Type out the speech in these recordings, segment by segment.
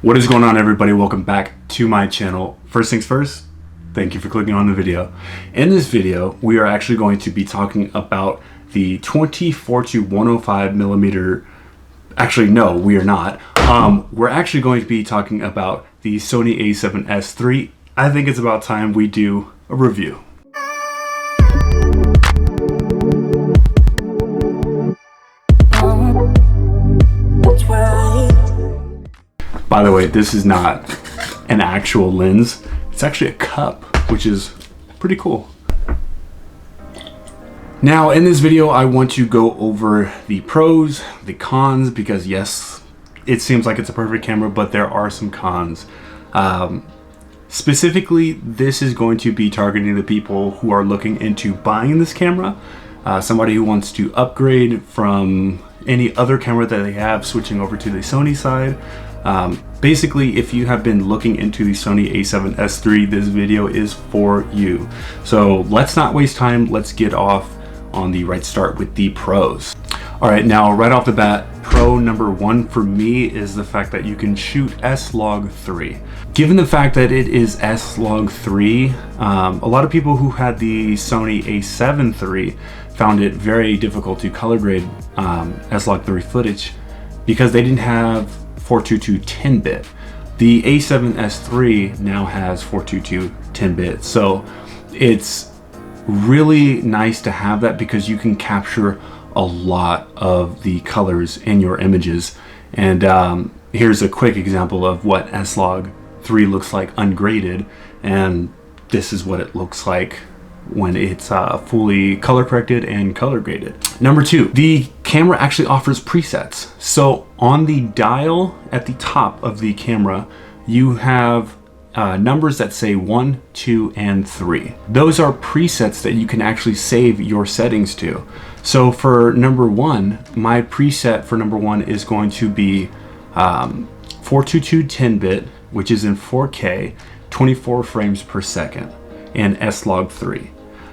What is going on, everybody? Welcome back to my channel. First things first, thank you for clicking on the video. In this video, we are actually going to be talking about the 24 to 105 millimeter. Actually, no, we are not. We're actually going to be talking about the Sony A7S III. I think it's about time we do a review. By the way, this is not an actual lens. It's actually a cup, which is pretty cool. Now, in this video, I want to go over the pros, the cons, because yes, it seems like it's a perfect camera, but there are some cons. Specifically, this is going to be targeting the people who are looking into buying this camera. Somebody who wants to upgrade from any other camera that they have, switching over to the Sony side. Basically, if you have been looking into the Sony A7S III, this video is for you. So let's not waste time. Let's get off on the right start with the pros. All right, now right off the bat, pro number one for me is the fact that you can shoot S-Log3. Given the fact that it is S-Log3, a lot of people who had the Sony A7 III found it very difficult to color grade S-Log3 footage because they didn't have 422 10-bit. The A7S III now has 422 10-bit, so it's really nice to have that because you can capture a lot of the colors in your images. And here's a quick example of what S-Log3 looks like ungraded, and this is what it looks like when it's fully color corrected and color graded. Number two, the camera actually offers presets. So on the dial at the top of the camera, you have numbers that say 1, 2, and 3. Those are presets that you can actually save your settings to. So for number one, my preset for number one is going to be 422 10-bit, which is in 4K, 24 frames per second, and S-Log3.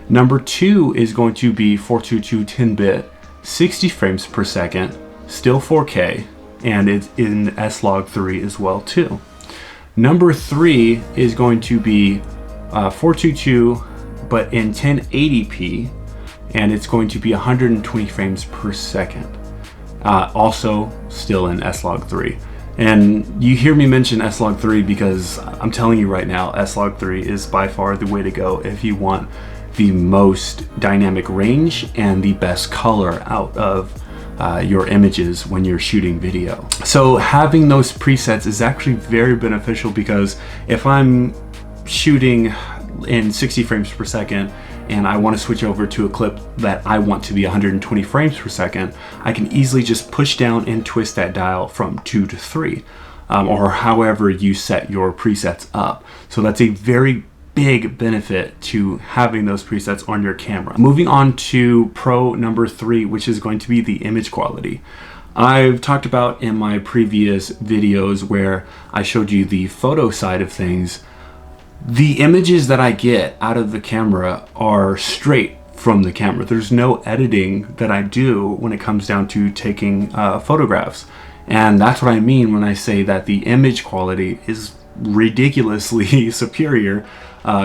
Number two is going to be 422 10-bit, 60 frames per second, still 4K, and it's in S-Log3 as well too. Number three is going to be 422, but in 1080p, and it's going to be 120 frames per second. Also still in S-Log3. And you hear me mention S-Log3 because I'm telling you right now, S-Log3 is by far the way to go if you want the most dynamic range and the best color out of your images when you're shooting video. So having those presets is actually very beneficial because if I'm shooting in 60 frames per second and I want to switch over to a clip that I want to be 120 frames per second, I can easily just push down and twist that dial from 2 to 3, or however you set your presets up. So that's a very big benefit to having those presets on your camera. Moving on to pro number three, which is going to be the image quality. I've talked about in my previous videos where I showed you the photo side of things. The images that I get out of the camera are straight from the camera. There's no editing that I do when it comes down to taking photographs. And that's what I mean when I say that the image quality is ridiculously superior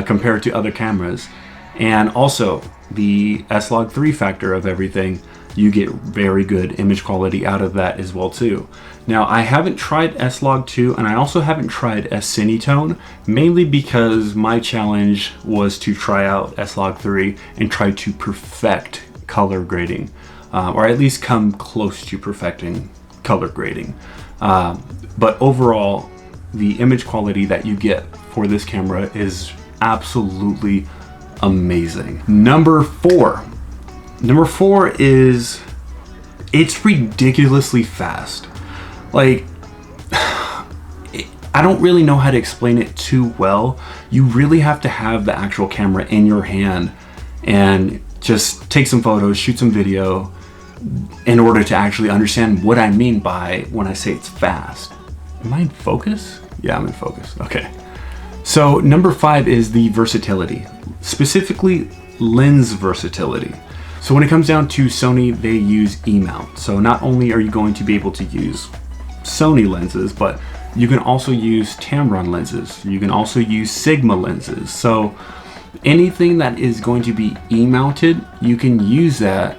compared to other cameras. And also the S-Log3 factor of everything, you get very good image quality out of that as well too. Now, I haven't tried S-Log2 and I also haven't tried S-Cinetone, mainly because my challenge was to try out S-Log3 and try to perfect color grading, or at least come close to perfecting color grading. But overall, the image quality that you get for this camera is absolutely amazing. Number four is it's ridiculously fast. Like, I don't really know how to explain it too well. You really have to have the actual camera in your hand and just take some photos, shoot some video in order to actually understand what I mean by when I say it's fast. Am I in focus? Yeah, I'm in focus. Okay. So number five is the versatility, specifically lens versatility. So when it comes down to Sony, they use E-mount. So not only are you going to be able to use Sony lenses, but You can also use Tamron lenses. You can also use Sigma lenses. So anything that is going to be E-mounted, you can use that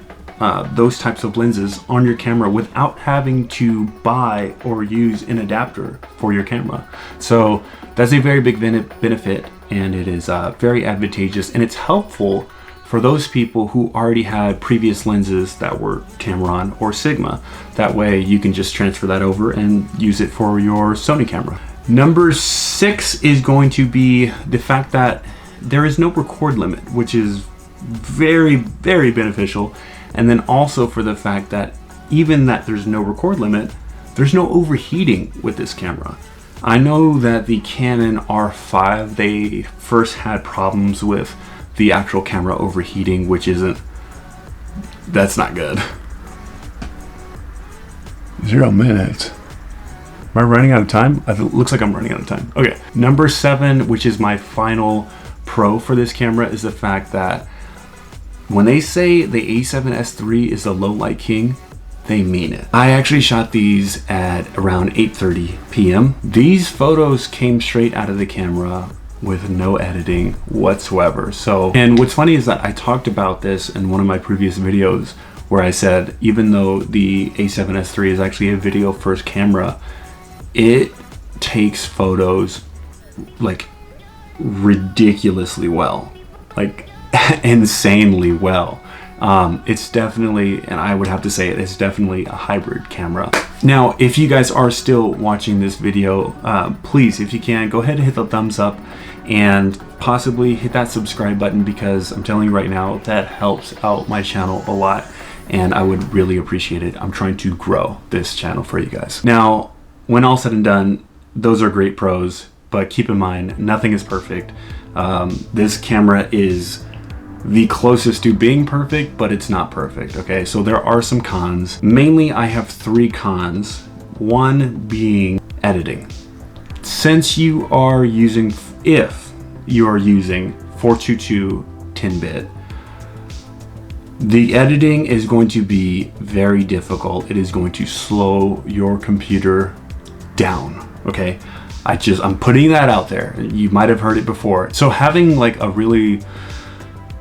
those types of lenses on your camera without having to buy or use an adapter for your camera. So that's a very big benefit, and it is very advantageous, and it's helpful for those people who already had previous lenses that were Tamron or Sigma. That way you can just transfer that over and use it for your Sony camera. Number 6 is going to be the fact that there is no record limit, which is very, very beneficial. And then also for the fact that even that there's no record limit, there's no overheating with this camera. I know that the Canon R5, they first had problems with the actual camera overheating, which that's not good. 0 minutes. Am I running out of time? It looks like I'm running out of time. Okay, number 7, which is my final pro for this camera, is the fact that when they say the A7S III is the low light king, they mean it. I actually shot these at around 8:30 p.m. These photos came straight out of the camera with no editing whatsoever. So, and what's funny is that I talked about this in one of my previous videos where I said, even though the A7S III is actually a video first camera, it takes photos like ridiculously well, like insanely well. It's definitely, and I would have to say it's definitely a hybrid camera. Now, if you guys are still watching this video, please, if you can, go ahead and hit the thumbs up and possibly hit that subscribe button, because I'm telling you right now, that helps out my channel a lot, and I would really appreciate it. I'm trying to grow this channel for you guys. Now, when all said and done, those are great pros, but keep in mind, nothing is perfect. This camera is the closest to being perfect, but it's not perfect, okay? So there are some cons. Mainly, I have 3 cons. One being editing. Since you are using, if you are using 422 10-bit, the editing is going to be very difficult. It is going to slow your computer down, okay? I'm putting that out there. You might have heard it before. So having like a really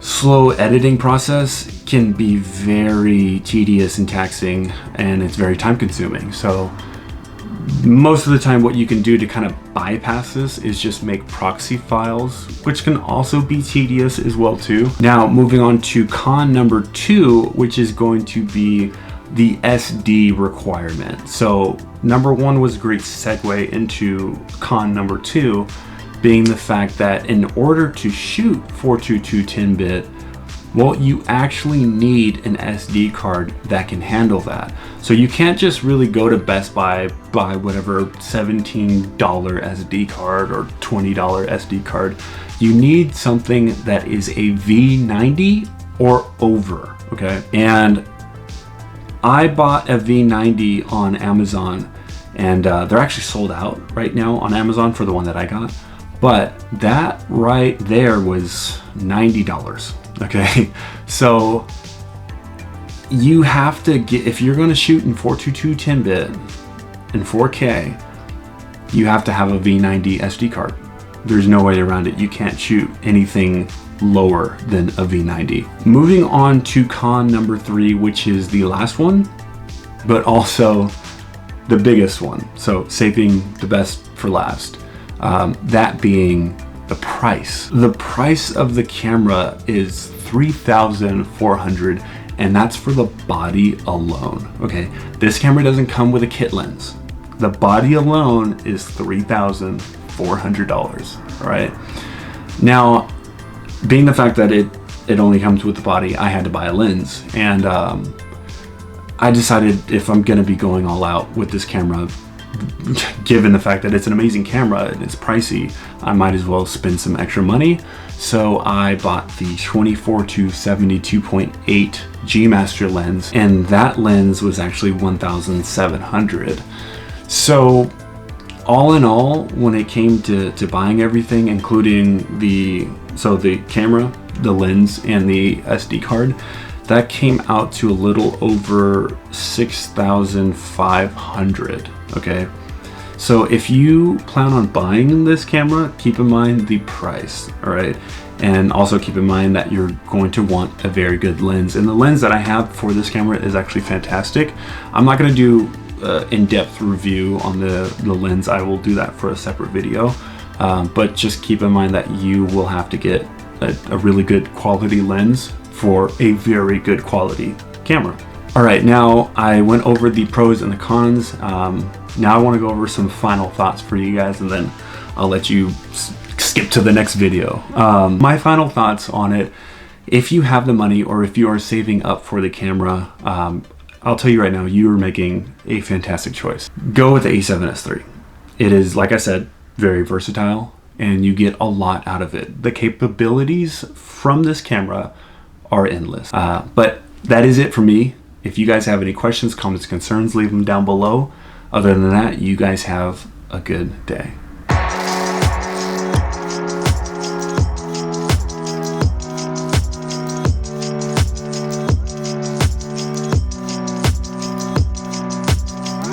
slow editing process can be very tedious and taxing, and it's very time consuming. So most of the time what you can do to kind of bypass this is just make proxy files, which can also be tedious as well too. Now moving on to con number 2, which is going to be the SD requirement. So number 1 was a great segue into con number 2, being the fact that in order to shoot 422 10-bit, well, you actually need an SD card that can handle that. So you can't just really go to Best Buy, buy whatever $17 SD card or $20 SD card. You need something that is a V90 or over, okay? And I bought a V90 on Amazon, and they're actually sold out right now on Amazon for the one that I got. But that right there was $90, okay? So you have to get, if you're gonna shoot in 422 10-bit in 4K, you have to have a V90 SD card. There's no way around it. You can't shoot anything lower than a V90. Moving on to con number 3, which is the last one, but also the biggest one. So saving the best for last. That being the price. The price of the camera is $3,400, and that's for the body alone, okay? This camera doesn't come with a kit lens. The body alone is $3,400, all right? Now, being the fact that it only comes with the body, I had to buy a lens, and I decided if I'm gonna be going all out with this camera, given the fact that it's an amazing camera and it's pricey, I might as well spend some extra money. So I bought the 24-to-72.8 G Master lens, and that lens was actually $1,700. So all in all, when it came to buying everything, including the camera, the lens, and the SD card, that came out to a little over $6,500, okay? So if you plan on buying this camera, keep in mind the price, all right? And also keep in mind that you're going to want a very good lens. And the lens that I have for this camera is actually fantastic. I'm not gonna do in-depth review on the lens. I will do that for a separate video. But just keep in mind that you will have to get a really good quality lens for a very good quality camera. All right, now I went over the pros and the cons. Now I want to go over some final thoughts for you guys, and then I'll let you skip to the next video. My final thoughts on it: if you have the money or if you are saving up for the camera, I'll tell you right now, you are making a fantastic choice. Go with the A7S III. It is, like I said, very versatile, and you get a lot out of it. The capabilities from this camera are endless. But that is it for me. If you guys have any questions, comments, concerns, leave them down below. Other than that, you guys have a good day.